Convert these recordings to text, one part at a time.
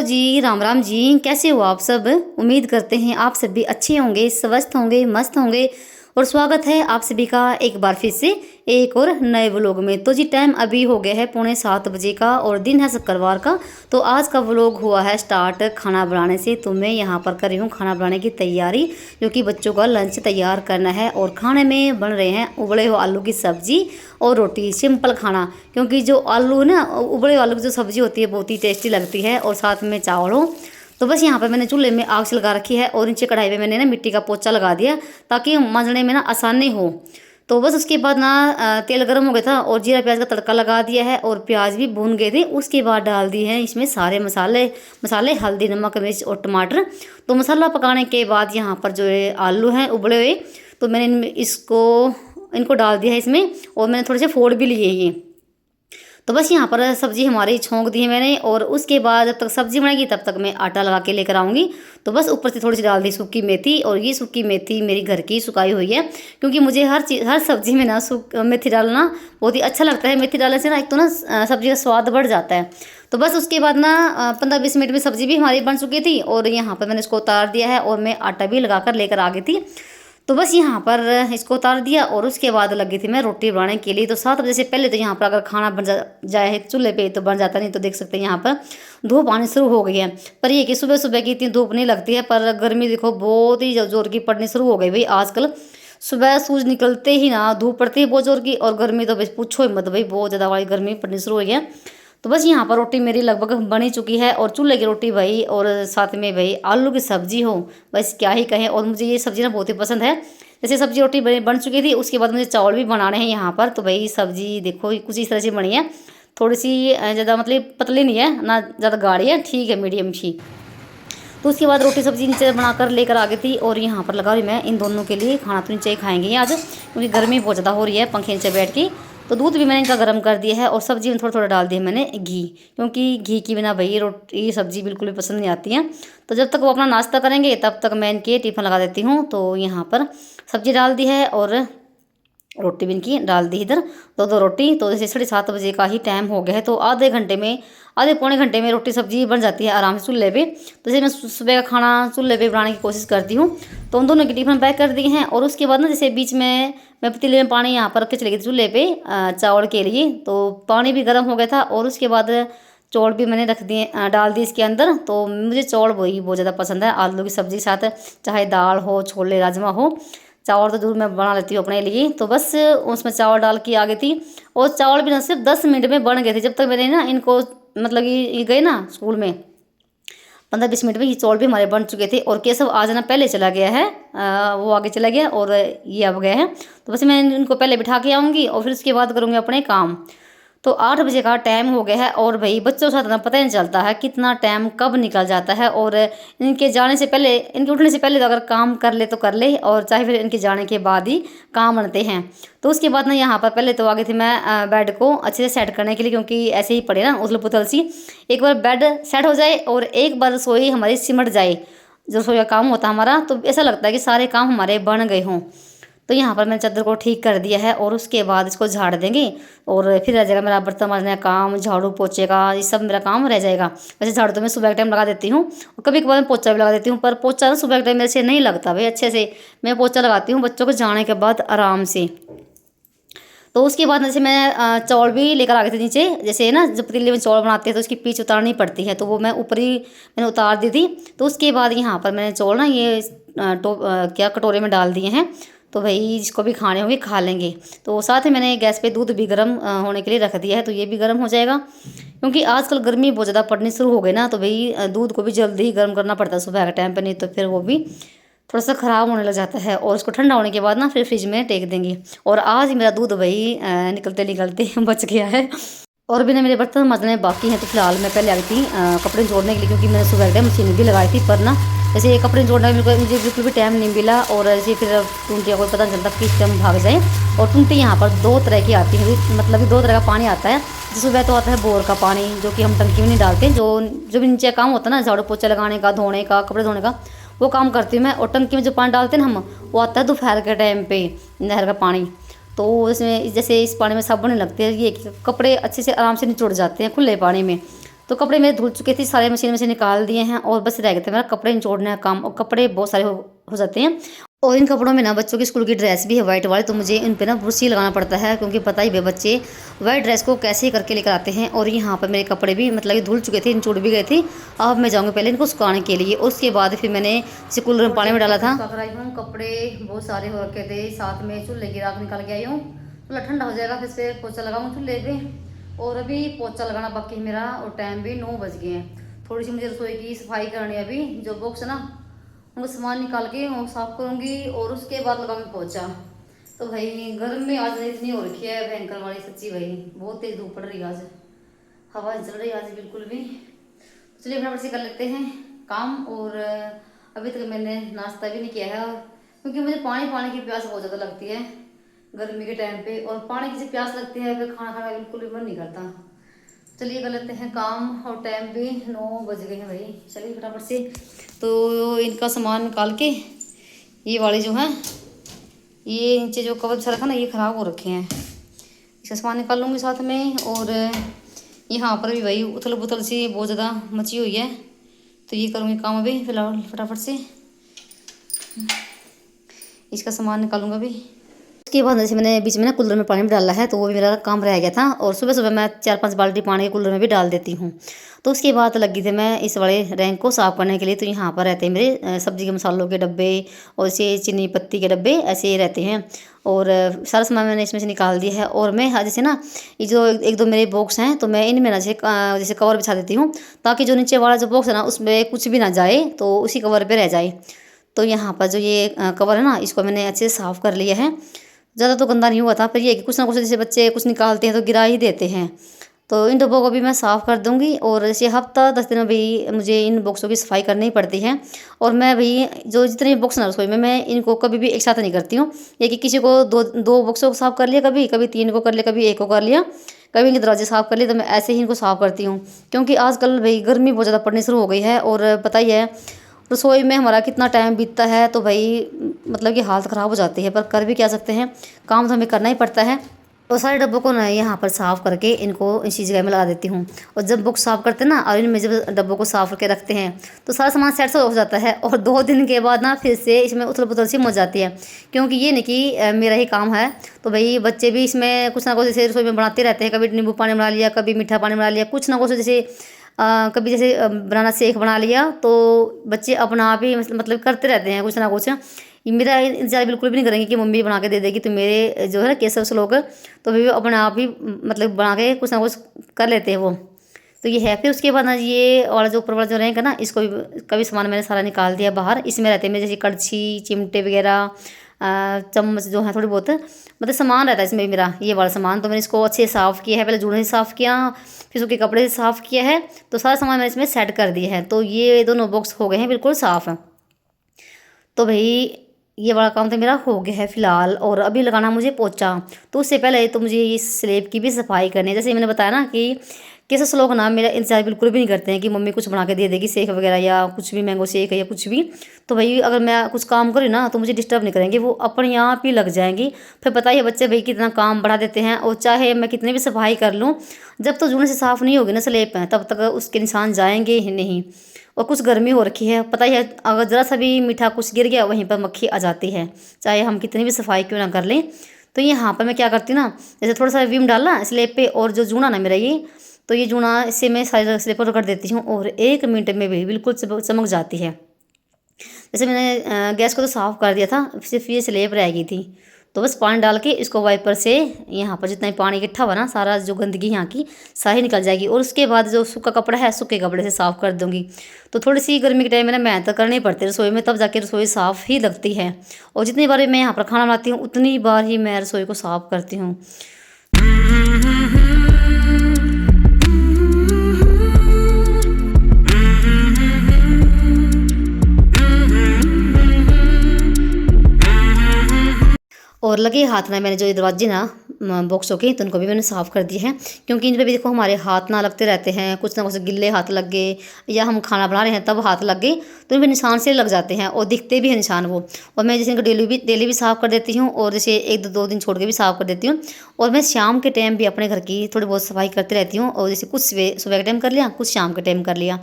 जी, राम राम जी। कैसे हो आप सब? उम्मीद करते हैं आप सभी अच्छे होंगे, स्वस्थ होंगे, मस्त होंगे। और स्वागत है आप सभी का एक बार फिर से एक और नए व्लॉग में। तो जी टाइम अभी हो गया है 6:45 का और दिन है शुक्रवार का। तो आज का व्लॉग हुआ है स्टार्ट खाना बनाने से। तो मैं यहाँ पर कर रही हूँ खाना बनाने की तैयारी, जो कि बच्चों का लंच तैयार करना है। और खाने में बन रहे हैं उबले हुए आलू की सब्जी और रोटी, सिंपल खाना। क्योंकि जो आलू ना, उबले हुए आलू की जो सब्जी होती है बहुत ही टेस्टी लगती है, और साथ में चावल हो। तो बस यहाँ पर मैंने चूल्हे में आग लगा रखी है और नीचे कढ़ाई पे मैंने ना मिट्टी का पोचा लगा दिया, ताकि मांजने में ना आसानी हो। तो बस उसके बाद ना तेल गर्म हो गया था और जीरा प्याज का तड़का लगा दिया है, और प्याज भी भून गए थे। उसके बाद डाल दिए हैं इसमें सारे मसाले हल्दी, नमक, मिर्च और टमाटर। तो मसाला पकाने के बाद यहाँ पर जो है आलू हैं उबले हुए, तो मैंने इनको डाल दिया है इसमें, और मैंने थोड़े से फोड़ भी लिए ये। तो बस यहाँ पर सब्जी हमारी छोंक दी है मैंने, और उसके बाद जब तक सब्जी बनेगी तब तक मैं आटा लगा के लेकर आऊँगी। तो बस ऊपर से थोड़ी सी डाल दी सूखी मेथी, और ये सूखी मेथी मेरी घर की सुखाई हुई है, क्योंकि मुझे हर सब्जी में ना मेथी डालना बहुत ही अच्छा लगता है। मेथी डालने से ना एक तो ना सब्जी का स्वाद बढ़ जाता है। तो बस उसके बाद ना 15-20 मिनट में सब्जी भी हमारी बन चुकी थी, और यहाँ पर मैंने इसको उतार दिया है, और मैं आटा भी लगा कर लेकर आ गई थी। तो बस यहाँ पर इसको उतार दिया, और उसके बाद लगी थी मैं रोटी बनाने के लिए। तो 7 बजे से पहले तो यहाँ पर अगर खाना बन जाए चूल्हे पे तो बन जाता, नहीं तो देख सकते हैं यहाँ पर धूप आनी शुरू हो गई है। पर ये कि सुबह सुबह की इतनी धूप नहीं लगती है, पर गर्मी देखो बहुत ही जोर की पड़नी शुरू हो गई भाई आजकल। सुबह सूरज निकलते ही ना धूप पड़ती है बहुत जोर की, और गर्मी तो भाई पूछो ही मत भाई, बहुत ज़्यादा वाली गर्मी पड़नी शुरू हो गई है। तो बस यहाँ पर रोटी मेरी लगभग बनी चुकी है, और चूल्हे की रोटी भाई, और साथ में भाई आलू की सब्जी हो, बस क्या ही कहें। और मुझे ये सब्जी ना बहुत ही पसंद है। जैसे सब्जी रोटी बन चुकी थी, उसके बाद मुझे चावल भी बनाने हैं यहाँ पर। तो भाई सब्जी देखो कुछ इस तरह से बनी है, थोड़ी सी ज़्यादा मतलब पतली नहीं है ना, ज़्यादा गाढ़ी है, ठीक है मीडियम सी। तो उसके बाद रोटी सब्जी नीचे बनाकर लेकर आ गई थी, और यहाँ पर लगा रही मैं इन दोनों के लिए खाना। तो नीचे ही खाएंगे आज, क्योंकि गर्मी बहुत ज़्यादा हो रही है पंखे नीचे बैठ के। तो दूध भी मैंने इनका गर्म कर दिया है, और सब्जी में थोड़ा थोड़ा डाल दिया मैंने घी, क्योंकि घी के बिना भाई रोटी सब्जी बिल्कुल भी पसंद नहीं आती है। तो जब तक वो अपना नाश्ता करेंगे तब तक मैं इनके टिफ़िन लगा देती हूँ। तो यहाँ पर सब्जी डाल दी है, और रोटी भी इनकी डाल दी इधर, दो रोटी। तो जैसे 7:30 बजे का ही टाइम हो गया है, तो आधे पौने घंटे में रोटी सब्जी बन जाती है आराम से चूल्हे पे। तो जैसे मैं सुबह का खाना चूल्हे पे बनाने की कोशिश करती हूँ। तो उन दोनों की टिफिन पैक कर दिए हैं, और उसके बाद ना जैसे बीच में मैं पतीले में पानी यहाँ पर रख के चली गई थी चूल्हे पे चावल के लिए। तो पानी भी गर्म हो गया था, और उसके बाद चौल भी मैंने रख दिए, डाल दिए इसके अंदर। तो मुझे चौल वही बहुत ज़्यादा पसंद है आलू की सब्जी के साथ, चाहे दाल हो, छोले राजमा हो। चावल तो जरूर मैं बना लेती हूँ अपने लिए। तो बस उसमें चावल डाल के आ गई थी, और चावल भी ना सिर्फ 10 मिनट में बन गए थे। जब तक मैंने ना इनको मतलब ये गए ना स्कूल में, 15-20 मिनट में ये चावल भी हमारे बन चुके थे। और केशव आज ना पहले चला गया है, वो आगे चला गया और ये अब गए हैं। तो बस मैं इनको पहले बिठा के आऊँगी, और फिर उसके बाद करूँगी अपने काम। तो 8 बजे का टाइम हो गया है, और भाई बच्चों के साथ ना पता ही नहीं चलता है कितना टाइम कब निकल जाता है। और इनके जाने से पहले, इनके उठने से पहले तो अगर काम कर ले तो कर ले, और चाहे फिर इनके जाने के बाद ही काम बनते हैं। तो उसके बाद ना यहाँ पर पहले तो आ गई थी मैं बेड को अच्छे से सेट करने के लिए, क्योंकि ऐसे ही पड़े ना उथल पुथल सी। एक बार बेड सेट हो जाए और एक बार रसोई हमारी सिमट जाए, जो रसोई का काम होता है हमारा, तो ऐसा लगता है कि सारे काम हमारे बन गए हों। तो यहाँ पर मैंने चादर को ठीक कर दिया है, और उसके बाद इसको झाड़ देंगे, और फिर रह जाएगा मेरा बर्तन मांजने का काम, झाड़ू पोछे का, ये सब मेरा काम रह जाएगा। वैसे झाड़ू तो मैं सुबह के टाइम लगा देती हूँ, और कभी कभार मैं पोछा भी लगा देती हूँ, पर पोछा ना सुबह के टाइम मेरे से नहीं लगता भाई अच्छे से। मैं पोछा लगाती हूँ बच्चों को जाने के बाद आराम से। तो उसके बाद जैसे मैं चावल भी लेकर आ गई थी नीचे। जैसे ना जब पतीले में चावल बनाते हैं तो उसकी पीछ उतारनी पड़ती है, तो वो मैं ऊपर ही मैंने उतार दी थी। तो उसके बाद यहाँ पर मैंने चावल ना ये कटोरे में डाल दिए हैं। तो भाई जिसको भी खाने होंगे खा लेंगे। तो साथ ही मैंने गैस पे दूध भी गर्म होने के लिए रख दिया है, तो ये भी गर्म हो जाएगा, क्योंकि आजकल गर्मी बहुत ज़्यादा पड़नी शुरू हो गई ना। तो भाई दूध को भी जल्दी ही गर्म करना पड़ता है सुबह के टाइम पर, नहीं तो फिर वो भी थोड़ा सा ख़राब होने लग जाता है। और उसको ठंडा होने के बाद ना फिर फ्रिज में टेक देंगे। और आज ही मेरा दूध भाई निकलते निकलते बच गया है। और भी ना मेरे बर्तन मांजने बाकी हैं। तो फिलहाल मैं पहले आई थी कपड़े जोड़ने के लिए, क्योंकि मैंने सुबह टाइम मशीन भी लगाई थी, पर ना जैसे ये कपड़े जोड़ने में मुझे बिल्कुल भी टाइम नहीं मिला। और ऐसे फिर टूंटियाँ कोई पता नहीं चलता किस टाइम भाग जाए। और टूंटी यहाँ पर 2 तरह की आती है, मतलब कि 2 तरह का पानी आता है। सुबह तो आता है बोर का पानी, जो कि हम टंकी में नहीं डालते। जो भी नीचे काम होता है ना, झाड़ू पोछा लगाने का, धोने का, कपड़े धोने का, वो काम करती हूँ मैं। और टंकी में जो पानी डालते हैं ना हम, वो आता है दोपहर के टाइम पे, नहर का पानी। तो इसमें जैसे इस पानी में साबुन नहीं लगते हैं, ये कपड़े अच्छे से आराम से निचोड़ जाते हैं खुले पानी में। तो कपड़े मेरे धुल चुके थे, सारे मशीन में से निकाल दिए हैं और बस रह गए थे मेरा कपड़े निचोड़ने का काम। और कपड़े बहुत सारे हो जाते हैं। और इन कपड़ों में ना बच्चों की स्कूल की ड्रेस भी है वाइट वाली, तो मुझे इन पे ना ब्रश ही लगाना पड़ता है, क्योंकि पता ही है बच्चे वाइट ड्रेस को कैसे करके लेकर आते हैं। और यहाँ पर मेरे कपड़े भी मतलब धुल चुके थे, निचोड़ भी गए थे। अब मैं जाऊँगी पहले इनको सुखाने के लिए, उसके बाद फिर मैंने इसे कूलर में पानी में डाला था। आई हूँ, कपड़े बहुत सारे हो रखे थे, साथ में चूल्हे की राख निकाल के आई हूँ। चूल्हा ठंडा हो जाएगा, फिर से पोछा लगाऊँ चूल्हे पे। और अभी पोछा लगाना बाकी है मेरा, और टाइम भी 9 बज गए हैं। थोड़ी सी मुझे रसोई की सफाई करनी है अभी, जो बॉक्स है ना उनको सामान निकाल के वो साफ करूँगी और उसके बाद लगाऊंगी पोछा। तो भाई गर्म में आज इतनी हो रखी है भयंकर वाली, सच्ची भाई बहुत तेज धूप पड़ रही है आज, हवा नहीं चल रही आज बिल्कुल भी। चलिए फटाफट से कर लेते हैं काम। और अभी तक मैंने नाश्ता भी नहीं किया है, क्योंकि मुझे पानी की प्यास बहुत ज़्यादा लगती है गर्मी के टाइम पे, और पानी की प्यास लगती है फिर खाना खाना बिल्कुल भी मन नहीं करता। चलिए कर लेते हैं काम, और टाइम भी 9 बज गए हैं भाई। चलिए फटाफट से तो इनका सामान निकाल के, ये वाले जो हैं ये नीचे जो कवर बिछा रखा ना ये ख़राब हो रखे हैं, इसका सामान निकाल लूँगी साथ में। और यहाँ पर भी भाई उथल पुथल सी बहुत ज़्यादा मची हुई है, तो ये करूँगी काम अभी फिलहाल फटाफट से, इसका सामान निकालूंगा अभी। उसके बाद जैसे मैंने बीच में ना कूलर में पानी भी डाला है, तो वो भी मेरा काम रह गया था। और सुबह सुबह मैं 4-5 बाल्टी पानी कूलर में भी डाल देती हूँ। तो उसके बाद लगी थी मैं इस वाले रैंक को साफ़ करने के लिए। तो यहाँ पर रहते हैं मेरे सब्ज़ी के मसालों के डब्बे और इसे चीनी पत्ती के डब्बे ऐसे ही रहते हैं। और सारा सामान मैंने इसमें से निकाल दिया है। और मैं जैसे ना ये जो 1-2 मेरे बॉक्स हैं, तो मैं इनमें ना जैसे कवर बिछा देती हूँ, ताकि जो नीचे वाला जो बॉक्स है ना उसमें कुछ भी ना जाए, तो उसी कवर पर रह जाए। तो यहाँ पर जो ये कवर है ना, इसको मैंने अच्छे से साफ़ कर लिया है। ज़्यादा तो गंदा नहीं हुआ था, पर ये कि कुछ ना कुछ जैसे बच्चे कुछ निकालते हैं तो गिरा ही देते हैं। तो इन डब्बों को भी मैं साफ़ कर दूंगी। और जैसे हफ्ता 10 दिन में भी मुझे इन बॉक्सों की सफाई करनी पड़ती है। और मैं भाई जो जितने बॉक्स ना रसोई में, मैं इनको कभी भी एक साथ नहीं करती हूँ। ये कि किसी को दो बॉक्सों को साफ़ कर लिया, कभी 3 को कर लिया, कभी 1 को कर लिया, कभी इनके दरवाजे साफ़ कर लिए, तो मैं ऐसे ही इनको साफ़ करती हूँ। क्योंकि आजकल भाई गर्मी बहुत ज़्यादा पड़नी शुरू हो गई है, और पता ही है रसोई में हमारा कितना टाइम बीतता है। तो भाई मतलब कि हालत ख़राब हो जाती है, पर कर भी क्या सकते हैं, काम तो हमें करना ही पड़ता है। तो सारे डब्बों को ना यहाँ पर साफ़ करके इनको इसी जगह में लगा देती हूँ। और जब बुक साफ़ करते हैं ना, और इनमें जब डब्बों को साफ़ करके रखते हैं, तो सारा सामान सेट हो जाता है। और 2 दिन के बाद ना फिर से इसमें उथल पुथल सी मच जाती है। क्योंकि ये नहीं कि मेरा ही काम है, तो भाई बच्चे भी इसमें कुछ ना कुछ जैसे रसोई में बनाते रहते हैं। कभी नींबू पानी बना लिया, कभी मीठा पानी बना लिया, कुछ ना कुछ जैसे कभी जैसे बनाना शेक बना लिया। तो बच्चे अपना आप ही मतलब करते रहते हैं कुछ ना कुछ। मेरा इंतजार बिल्कुल भी नहीं करेंगे कि मम्मी बना के दे देगी, तो मेरे जो है ना केसर से लोग, तो वे अपने आप ही मतलब बना के कुछ ना कुछ कर लेते हैं वो। तो ये है। फिर उसके बाद ना ये वाला जो ऊपर वाला जो रहेगा ना, इसको भी कभी सामान मैंने सारा निकाल दिया बाहर। इसमें रहते हैं मेरे जैसे कड़छी, चिमटे वगैरह, चम्मच जो है थोड़ी बहुत मतलब सामान रहता है इसमें मेरा, ये वाला सामान। तो मैंने इसको अच्छे से साफ़ किया है, पहले जूने से साफ़ किया, फिर उसके कपड़े से साफ़ किया है। तो सारा सामान मैंने इसमें सेट कर दिया है। तो ये दोनों बॉक्स हो गए हैं बिल्कुल साफ़। तो भाई ये वाला काम तो मेरा हो गया है फ़िलहाल। और अभी लगाना मुझे पोछा। तो उससे पहले तो मुझे इस स्लेब की भी सफाई करनी है। जैसे मैंने बताया ना कि कैसे लोग ना मेरा इंतजार बिल्कुल भी नहीं करते हैं कि मम्मी कुछ बना के दे देगी, शेक वगैरह या कुछ भी, मैंगो शेक या कुछ भी। तो भाई अगर मैं कुछ काम करूँ ना, तो मुझे डिस्टर्ब नहीं करेंगे, वो अपने आप ही लग जाएंगी। फिर पता ही है बच्चे भाई कितना काम बढ़ा देते हैं। और चाहे मैं कितनी भी सफाई कर लूँ, जब तक जूने से साफ़ नहीं होगी ना स्लेब पे, तब तक उसके निशान जाएंगे ही नहीं। और कुछ गर्मी हो रखी है, पता ही है, अगर ज़रा सा भी मीठा कुछ गिर गया वहीं पर मक्खी आ जाती है, चाहे हम कितनी भी सफाई क्यों ना कर लें। तो यहाँ पर मैं क्या करती हूँ ना, जैसे थोड़ा सा विम डालना स्लेब पे, और जो जूना ना मेरा ये, तो ये जूना इससे मैं सारे स्लेब पर रगड़ देती हूँ, और 1 मिनट में भी बिल्कुल चमक जाती है। जैसे मैंने गैस को तो साफ़ कर दिया था, सिर्फ ये स्लेब रह गई थी। तो बस पानी डाल के इसको वाइपर से यहाँ पर जितना भी पानी इकट्ठा हुआ ना, सारा जो गंदगी यहाँ की सारी निकल जाएगी। और उसके बाद जो सूखा कपड़ा है, सूखे कपड़े से साफ़ कर दूँगी। तो थोड़ी सी गर्मी के टाइम में ना मेहनत तो करनी पड़ती है रसोई में, तब जाके रसोई साफ़ ही लगती है। और जितनी बार मैं यहाँ पर खाना बनाती हूँ, उतनी बार ही मैं रसोई को साफ़ करती हूँ। और लगे हाथ में मैंने जो ये दरवाजे ना बॉक्सों की, तो उनको भी मैंने साफ़ कर दिया है, क्योंकि इन पर भी देखो हमारे हाथ ना लगते रहते हैं, कुछ ना कुछ गिल्ले हाथ लग गए या हम खाना बना रहे हैं तब हाथ लग गए तो इन पर निशान से लग जाते हैं और दिखते भी हैं निशान वो। और मैं जैसे इनको डेली भी साफ़ कर देती हूँ और जैसे 1-2 दिन छोड़ के भी साफ़ कर देती हूँ। और मैं शाम के टाइम भी अपने घर की थोड़ी बहुत सफाई करती रहती हूँ, और जैसे कुछ सुबह के टाइम कर लिया, कुछ शाम के टाइम कर लिया।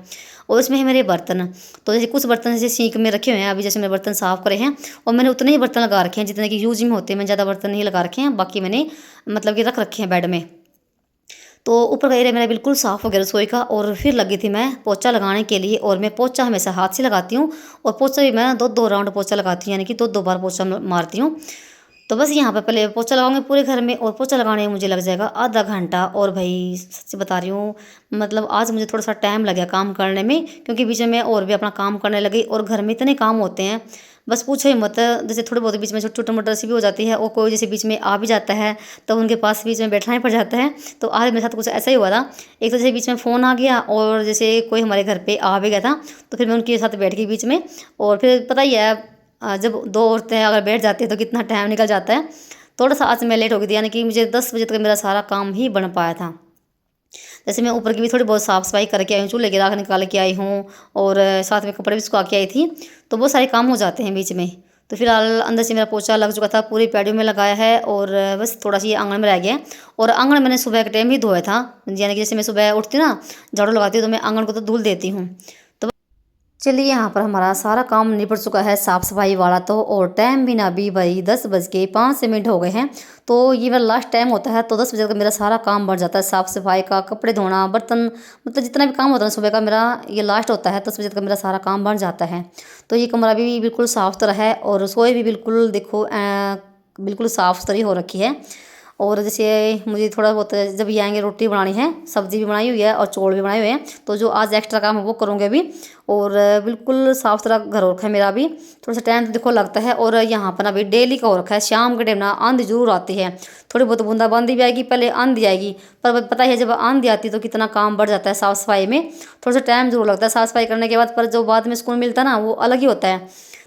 और इसमें है मेरे बर्तन, तो जैसे कुछ बर्तन जैसे सिंक में रखे हुए हैं, अभी जैसे मेरे बर्तन साफ़ करे हैं और मैंने उतने ही बर्तन लगा रखे हैं जितने कि यूज में होते हैं। मैं ज़्यादा बर्तन नहीं लगा रखे हैं, बाकी मैंने मतलब कि रख रखे हैं बेड में। तो ऊपर का एरिया मेरा बिल्कुल साफ़ हो गया रसोई का। और फिर लगी थी मैं पोछा लगाने के लिए, और मैं पोछा हमेशा हाथ से लगाती हूँ, और पोछा भी मैं 2-2 राउंड पोछा लगाती हूँ, यानी कि 2-2 बार पोछा मारती हूँ। तो बस यहाँ पे पहले पोछा लगाऊंगी पूरे घर में, और पोछा लगाने में मुझे लग जाएगा आधा घंटा। और भाई सच्ची बता रही हूँ, मतलब आज मुझे थोड़ा सा टाइम लग गया काम करने में, क्योंकि बीच में मैं और भी अपना काम करने लगी, और घर में इतने काम होते हैं बस पूछो ही मत। जैसे थोड़े बहुत बीच में छोटे मोटे सी भी हो जाती है, और कोई जैसे बीच में आ भी जाता है तो उनके पास बीच में बैठना ही पड़ जाता है। तो आज मेरे साथ कुछ ऐसा ही हुआ था। एक तो जैसे बीच में फ़ोन आ गया, और जैसे कोई हमारे घर पे आ भी गया था, तो फिर मैं उनके साथ बैठ गई बीच में। और फिर पता ही है जब 2 औरतें अगर बैठ जाती है तो कितना टाइम निकल जाता है। थोड़ा सा आज मैं लेट हो गई थी, यानी कि मुझे 10 बजे तक मेरा सारा काम ही बन पाया था। जैसे मैं ऊपर की भी थोड़ी बहुत साफ़ सफाई करके आई हूँ, चूल्हे की राख निकाल के आई हूँ, और साथ में कपड़े भी सुखा के आई थी, तो बहुत सारे काम हो जाते हैं बीच में। तो फिलहाल अंदर से मेरा पोछा लग चुका था, पूरी पैडियों में लगाया है, और बस थोड़ा सा ये आंगन में रह गया है। और आंगन मैंने सुबह के टाइम ही धोया था, यानी कि जैसे मैं सुबह उठती हूँ ना, झाड़ू लगाती हूँ, तो मैं आंगन को तो धुल देती हूँ। चलिए यहाँ पर हमारा सारा काम निपट चुका है साफ़ सफाई वाला तो। और टाइम भी ना अभी भाई 10:05 हो गए हैं। तो ये मेरा लास्ट टाइम होता है, तो 10 बजे तक मेरा सारा काम बढ़ जाता है, साफ़ सफाई का, कपड़े धोना, बर्तन, मतलब जितना भी काम होता है सुबह का मेरा ये लास्ट होता है। 10 बजे तक मेरा सारा काम बन जाता है। तो ये कमरा भी बिल्कुल साफ़ सुथरा है, और रसोई भी बिल्कुल देखो बिल्कुल साफ़ सुथरी हो रखी है। और जैसे मुझे थोड़ा बहुत जब ये आएंगे रोटी बनानी है, सब्ज़ी भी बनाई हुई है और चौल भी बनाए हुए हैं, तो जो आज एक्स्ट्रा काम है वो करूँगी अभी। और बिल्कुल साफ़ सुथरा घर हो रखा है मेरा अभी। थोड़ा सा टाइम तो देखो लगता है, और यहाँ पर अभी डेली का हो रखा है। शाम के टाइम ना आंधी जरूर आती है, थोड़ी बहुत बूंदाबांदी भी आएगी, पहले आंधी आएगी, पर पता है जब आंधी आती है तो कितना काम बढ़ जाता है साफ़ सफाई में। थोड़ा सा टाइम जरूर लगता है साफ़ सफाई करने के बाद, पर जो बाद में सुकून मिलता है ना वो अलग ही होता है।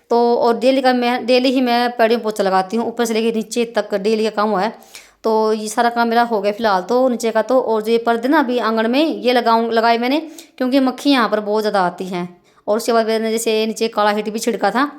तो और डेली ही मैं पैडियों पोछा लगाती हूँ, ऊपर से लेकर नीचे तक डेली का काम हुआ है। तो ये सारा काम मेरा हो गया फिलहाल तो नीचे का तो। और जो ये पर्दे ना अभी आंगन में ये लगाए मैंने, क्योंकि मक्खी यहाँ पर बहुत ज़्यादा आती हैं। और उसके बाद मैंने जैसे नीचे काला हिट भी छिड़का था।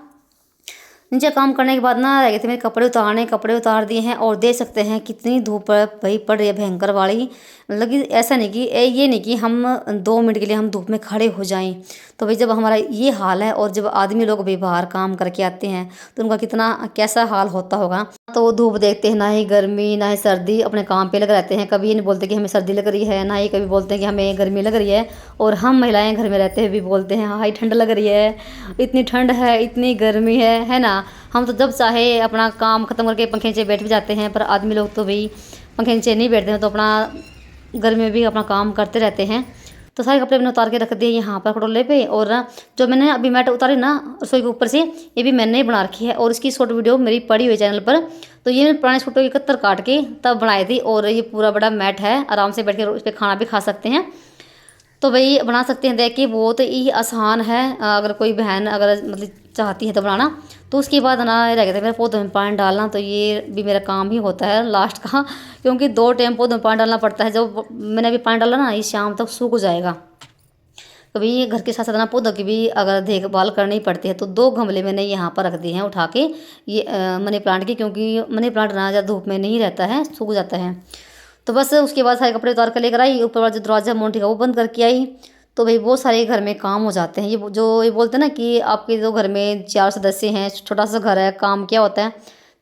नीचे काम करने के बाद ना रह गए थे मेरे कपड़े उतार दिए हैं। और देख सकते हैं कितनी धूप भाई पड़ रही है भयंकर वाली। मतलब कि ऐसा नहीं कि ये नहीं कि हम 2 मिनट के लिए हम धूप में खड़े हो जाएं। तो भाई जब हमारा ये हाल है, और जब आदमी लोग भी बाहर काम करके आते हैं तो उनका कितना कैसा हाल होता होगा। तो वो धूप देखते हैं, ना ही गर्मी ना ही सर्दी, अपने काम पे लगे रहते हैं। कभी ये नहीं बोलते कि हमें सर्दी लग रही है, ना ही कभी बोलते हैं कि हमें गर्मी लग रही है। और हम महिलाएं घर में रहते हुए भी बोलते हैं हाय ठंड लग रही है, इतनी ठंड है, इतनी गर्मी है ना। हम तो जब चाहे अपना काम खत्म करके पंखे नीचे बैठ भी जाते हैं, पर आदमी लोग तो भाई पंखे नीचे नहीं बैठते हैं, तो अपना गर्मी में भी अपना काम करते रहते हैं। तो सारे कपड़े मैंने उतार के रख दिए यहाँ पर खटोले पे। और ना जो मैंने अभी मैट उतारी ना रसोई के ऊपर से, ये भी मैंने ही बना रखी है, और इसकी शॉर्ट वीडियो मेरी पड़ी हुई चैनल पर। तो ये मैं पुराने फोटो 71 काट के तब बनाई थी। और ये पूरा बड़ा मैट है, आराम से बैठ के उस पर खाना भी खा सकते हैं। तो भाई बना सकते हैं, देख के बहुत ही आसान है। अगर कोई बहन अगर मतलब चाहती है तो बनाना। तो उसके बाद ना रह गया था मेरे पौधों में पानी डालना, तो ये भी मेरा काम ही होता है लास्ट का, क्योंकि 2 टाइम पौधों में पानी डालना पड़ता है। जब मैंने अभी पानी डाला ना, ये शाम तक सूख जाएगा। कभी ये घर के साथ साथ ना पौधों की भी अगर देखभाल करनी पड़ती है। तो 2 गमले मैंने यहाँ पर रख दिए हैं उठा के, ये मनी प्लांट के, क्योंकि मनी प्लांट ना ज़्यादा धूप में नहीं रहता है, सूख जाता है। तो बस उसके बाद सारे कपड़े उतार कर लेकर आई, ऊपर वाला जो दरवाजा मोन्टी का वो बंद करके आई। तो भाई बहुत सारे घर में काम हो जाते हैं। ये बोलते हैं ना कि आपके जो घर में 4 सदस्य हैं, छोटा सा घर है, काम क्या होता है।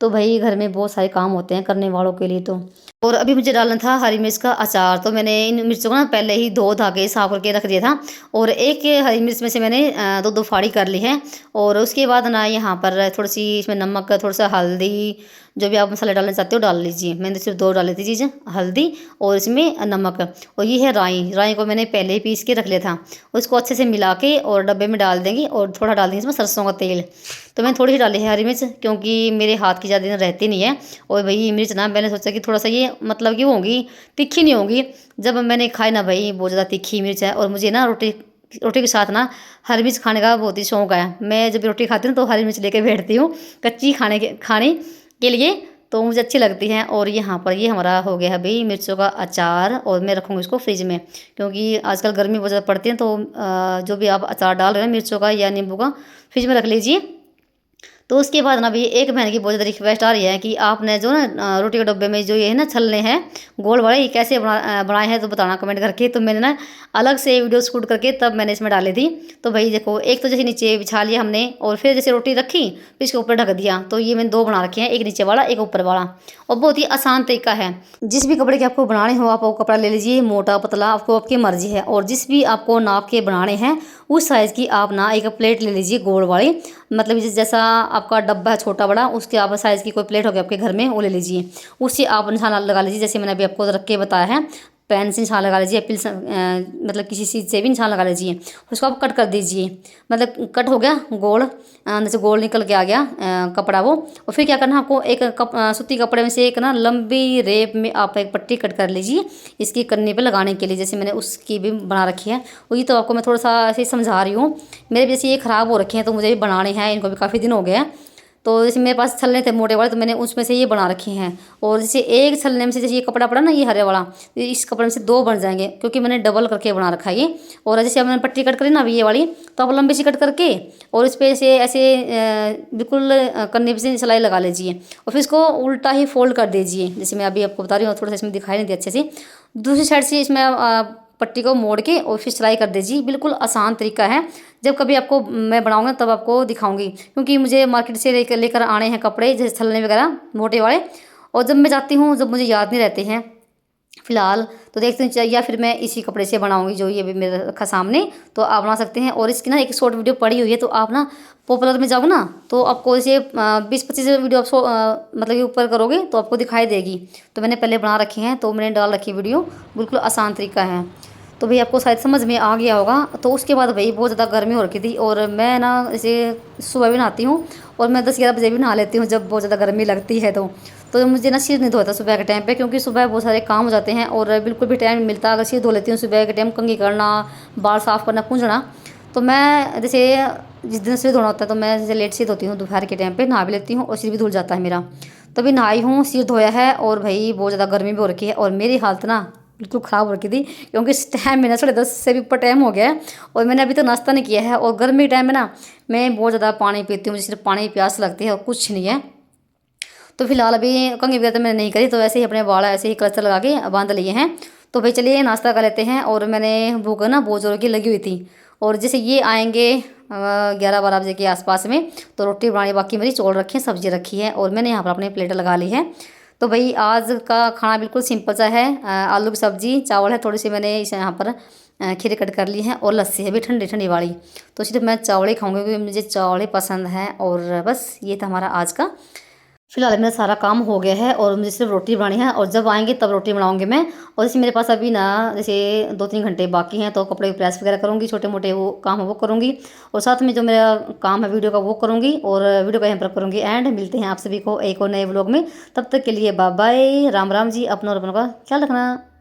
तो भाई घर में बहुत सारे काम होते हैं करने वालों के लिए तो। और अभी मुझे डालना था हरी मिर्च का अचार, तो मैंने इन मिर्चों को ना पहले ही धो धा के साफ करके रख दिया था। और एक हरी मिर्च में से मैंने 2-2 फाड़ी कर ली है। और उसके बाद ना यहाँ पर थोड़ी सी इसमें नमक, थोड़ा सा हल्दी, जो भी आप मसाले डालना चाहते हो डाल लीजिए। मैंने सिर्फ 2 डाली थी चीज़ें, हल्दी और इसमें नमक। और ये है राई को मैंने पहले ही पीस के रख लिया था। उसको अच्छे से मिला के और डब्बे में डाल देंगे, और थोड़ा डाल देंगे इसमें सरसों का तेल। तो मैंने थोड़ी ही डाली है हरी मिर्च, क्योंकि मेरे हाथ की ज़्यादा दिन रहती नहीं है। और भाई मिर्च ना मैंने सोचा कि थोड़ा सा ये मतलब कि वो होगी, तीखी नहीं होगी। जब मैंने खाई ना भाई, बहुत ज़्यादा तीखी मिर्च है। और मुझे ना रोटी के साथ ना हरी मिर्च खाने का बहुत ही शौक है। मैं जब रोटी खाती हूँ तो हरी मिर्च लेके बैठती हूँ कच्ची खाने के लिए। तो मुझे अच्छी लगती हैं। और यहाँ पर ये हमारा हो गया है भाई मिर्चों का अचार, और मैं रखूँगी इसको फ्रिज में, क्योंकि आजकल गर्मी बहुत ज़्यादा पड़ती है। तो जो भी आप अचार डाल रहे हैं मिर्चों का या नींबू का, फ्रिज में रख लीजिए। तो उसके बाद ना भी एक बहन की बहुत ज़्यादा रिक्वेस्ट आ रही है कि आपने जो ना रोटी के डब्बे में जो ये है ना छलने हैं गोल वाले, ये कैसे बनाए हैं तो बताना कमेंट करके। तो मैंने ना अलग से वीडियो शूट करके तब मैंने इसमें डाली थी। तो भाई देखो, एक तो जैसे नीचे बिछा लिया हमने, और फिर जैसे रोटी रखी फिर इसके ऊपर ढक दिया। तो ये मैंने 2 बना रखे हैं, एक नीचे वाला एक ऊपर वाला, और बहुत ही आसान तरीका है। जिस भी कपड़े के आपको बनाने हो आप वो कपड़ा ले लीजिए, मोटा पतला आपको आपकी मर्जी है। और जिस भी आपको नाप के बनाने हैं उस साइज़ की आप ना एक प्लेट ले लीजिए गोल वाली, मतलब जैसा आपका डब्बा है छोटा बड़ा, उसके आप साइज़ की कोई प्लेट होगी आपके घर में, वो ले लीजिए। उससे आप निशान लगा लीजिए, जैसे मैंने अभी आपको रख के बताया है। पेन से निशान लगा लीजिए, मतलब किसी चीज़ से भी निशान लगा लीजिए। उसको आप कट कर दीजिए, मतलब कट हो गया गोल, अंदर से गोल निकल के आ गया कपड़ा वो। और फिर क्या करना आपको, एक सूती कपड़े में से एक ना लंबी रेप में आप एक पट्टी कट कर लीजिए इसकी कन्नी पे लगाने के लिए, जैसे मैंने उसकी भी बना रखी है। वही तो आपको मैं थोड़ा सा ऐसे समझा रही हूँ। मेरे जैसे ये ख़राब हो रखे हैं तो मुझे भी बनाने हैं, इनको भी काफ़ी दिन हो गए हैं। तो जैसे मेरे पास छलने थे मोटे वाले, तो मैंने उसमें से ये बना रखे हैं। और जैसे एक छलने में से, जैसे ये कपड़ा पड़ा ना ये हरे वाला, इस कपड़े में से 2 बन जाएंगे, क्योंकि मैंने डबल करके बना रखा है ये। और जैसे अब मैंने पट्टी कट करी ना अभी ये वाली, तो आप लंबी सी कट करके और इस पर से ऐसे बिल्कुल कन्नी पे से सिलाई लगा लीजिए। और फिर इसको उल्टा ही फोल्ड कर दीजिए, जैसे मैं अभी आपको बता रही हूँ। थोड़ा सा इसमें दिखाई नहीं दे अच्छे से, दूसरी साइड से इसमें पट्टी को मोड़ के और फिर सिलाई कर दीजिए। बिल्कुल आसान तरीका है। जब कभी आपको मैं बनाऊंगा तब आपको दिखाऊंगी, क्योंकि मुझे मार्केट से लेकर आने हैं कपड़े जैसे छलने वगैरह मोटे वाले, और जब मैं जाती हूँ जब मुझे याद नहीं रहते हैं फिलहाल, तो देखते हैं या फिर मैं इसी कपड़े से बनाऊंगी जो ये भी मेरे रखा सामने। तो आप बना सकते हैं। और इसकी ना एक शॉर्ट वीडियो पड़ी हुई है, तो आप ना पॉपुलर में जाओगे ना तो आपको इसे 20-25 वीडियो आप मतलब कि ऊपर करोगे तो आपको दिखाई देगी। तो मैंने पहले बना रखी हैं, तो मैंने डाल रखी वीडियो। बिल्कुल आसान तरीका है। तो भाई आपको शायद समझ में आ गया होगा। तो उसके बाद भाई बहुत ज़्यादा गर्मी हो रखी थी, और मैं ना इसे सुबह भी नहाती हूँ, और मैं 10-11 बजे भी नहा लेती हूँ जब बहुत ज़्यादा गर्मी लगती है। तो मुझे ना सिर नहीं धोता सुबह के टाइम पे, क्योंकि सुबह बहुत सारे काम हो जाते हैं और बिल्कुल भी टाइम नहीं मिलता। अगर सिर धो लेती हूँ सुबह के टाइम, कंघी करना, बाल साफ़ करना, पूंछना, तो मैं जैसे जिस दिन सिर धोना होता है तो मैं जैसे लेट सिर धोती हूँ, दोपहर के टाइम पे नहा भी लेती हूँ और सिर भी धुल जाता है मेरा। तभी नहाई हूँ, सिर धोया है, और भाई बहुत ज़्यादा गर्मी भी हो रखी है और मेरी हालत ना बिल्कुल ख़राब हो रखी थी, क्योंकि इस टाइम में ना 10:30 से भी ऊपर टाइम हो गया है और मैंने अभी तक नाश्ता नहीं किया है। और गर्मी के टाइम में ना मैं बहुत ज़्यादा पानी पीती हूँ, मुझे सिर्फ पानी की प्यास लगती है और कुछ नहीं है। तो फिलहाल अभी कंघी वगैरह तो मैंने नहीं करी, तो ऐसे ही अपने बाल ऐसे ही क्लचर लगा के बांध लिए हैं। तो भाई चलिए नाश्ता कर लेते हैं। और मैंने भूख ना बहुत जोरों की लगी हुई थी, और जैसे ये आएंगे 11-12 बजे के आसपास में, तो रोटी बनानी बाकी मेरी, चौल रखे हैं, सब्जी रखी है, और मैंने यहाँ पर अपनी प्लेट लगा ली है। तो भाई आज का खाना बिल्कुल सिंपल सा है। आलू की सब्जी, चावल है, थोड़ी सी मैंने इसे यहाँ पर खीरे कट कर ली है, और लस्सी है भी ठंडी ठंडी वाली। तो सिर्फ मैं चावल ही खाऊंगी, क्योंकि मुझे चावल ही पसंद है। और बस ये था हमारा आज का। फिलहाल मेरा सारा काम हो गया है और मुझे सिर्फ रोटी बनानी है, और जब आएंगे तब रोटी बनाऊंगी मैं। और जैसे मेरे पास अभी ना जैसे 2-3 घंटे बाकी हैं, तो कपड़े की प्रेस वगैरह करूँगी, छोटे मोटे वो काम है वो करूँगी, और साथ में जो मेरा काम है वीडियो का वो करूँगी, और वीडियो का यहाँ पर करूँगी एंड। मिलते हैं आप सभी को एक और नए व्लॉग में। तब तक के लिए बाय बाय, राम राम जी। अपनों और अपनों का ख्याल रखना।